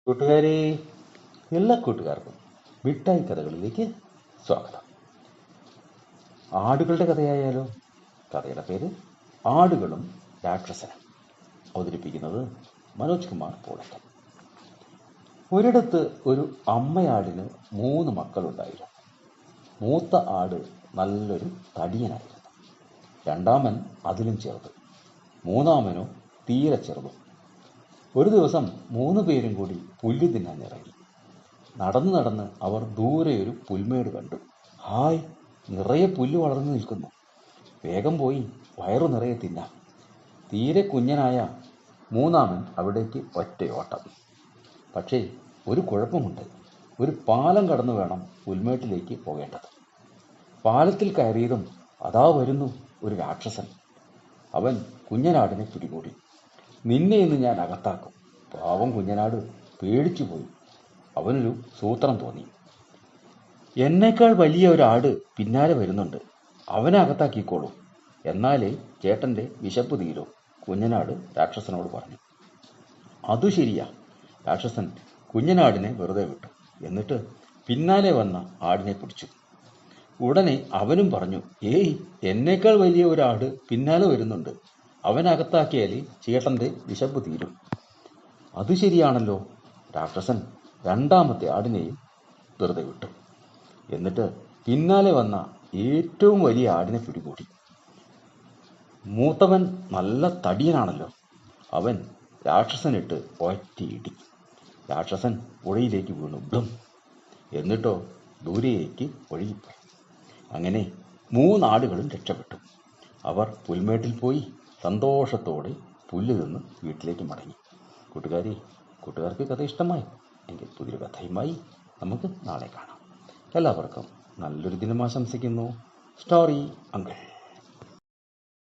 കൂട്ടുകാരെ, എല്ലാ കൂട്ടുകാർക്കും മിഠായി കഥകളിലേക്ക് സ്വാഗതം. ആടുകളുടെ കഥയായാലോ? കഥയുടെ പേര് ആടുകളും രാക്ഷസനും. അവതരിപ്പിക്കുന്നത് മനോജ് കുമാർ പോളക്കൽ. ഒരിടത്ത് ഒരു അമ്മയാടിന് 3 മക്കളുണ്ടായിരുന്നു. മൂത്ത ആട് നല്ലൊരു തടിയനായിരുന്നു. രണ്ടാമൻ അതിലും ചെറുത്. മൂന്നാമനോ തീരെ ചെറുതും. ഒരു ദിവസം 3 പേരും കൂടി പുല്ല് തിന്നാൻ ഇറങ്ങി. നടന്ന് നടന്ന് അവർ ദൂരെ ഒരു പുൽമേട് കണ്ടു. ഹായ്, നിറയെ പുല്ല് വളർന്നു നിൽക്കുന്നു. വേഗം പോയി വയറു നിറയെ തിന്നാം. തീരെ കുഞ്ഞനായ മൂന്നാമൻ അവിടേക്ക് ഒറ്റയോട്ടം. പക്ഷേ ഒരു കുഴപ്പമുണ്ട്. ഒരു പാലം കടന്നു വേണം പുൽമേട്ടിലേക്ക് പോകേണ്ടത്. പാലത്തിൽ കയറിയതും അതാ വരുന്നു ഒരു രാക്ഷസൻ. അവൻ കുഞ്ഞനാടിനെ പിടികൂടി. നിന്നെ ഇന്ന് ഞാൻ അകത്താക്കും. പാവം കുഞ്ഞനാട് പേടിച്ചു പോയി. അവനൊരു സൂത്രം തോന്നി. എന്നേക്കാൾ വലിയ ഒരാട് പിന്നാലെ വരുന്നുണ്ട്. അവനെ അകത്താക്കിക്കോളൂ. എന്നാലേ ചേട്ടൻ്റെ വിശപ്പ് തീരൂ, കുഞ്ഞനാട് രാക്ഷസനോട് പറഞ്ഞു. അതു ശരിയാ. രാക്ഷസൻ കുഞ്ഞനാടിനെ വെറുതെ വിട്ടു. എന്നിട്ട് പിന്നാലെ വന്ന ആടിനെ പിടിച്ചു. ഉടനെ അവനും പറഞ്ഞു, ഏയ്, എന്നേക്കാൾ വലിയ ഒരാട് പിന്നാലെ വരുന്നുണ്ട്. അവനകത്താക്കിയാൽ ചേട്ടൻ്റെ വിശപ്പ് തീരും. അത് ശരിയാണല്ലോ. രാക്ഷസൻ രണ്ടാമത്തെ ആടിനെയും വെറുതെ വിട്ടു. എന്നിട്ട് പിന്നാലെ വന്ന ഏറ്റവും വലിയ ആടിനെ പിടികൂടി. മൂത്തവൻ നല്ല തടിയനാണല്ലോ. അവൻ രാക്ഷസനിട്ട് ഒറ്റയിടി. രാക്ഷസൻ പുഴയിലേക്ക് വീണു. ബ്ലും. എന്നിട്ടോ ദൂരേക്ക് ഒഴുകിപ്പോയി. അങ്ങനെ 3 ആടുകളും രക്ഷപ്പെട്ടു. അവർ പുൽമേട്ടിൽ പോയി സന്തോഷത്തോടെ പുല്ല് തിന്ന് വീട്ടിലേക്ക് മടങ്ങി. കൂട്ടുകാർക്ക് കഥ ഇഷ്ടമായി എങ്കിൽ പുതിയൊരു കഥയുമായി നമുക്ക് നാളെ കാണാം. എല്ലാവർക്കും നല്ലൊരു ദിനം ആശംസിക്കുന്നു. Story uncle.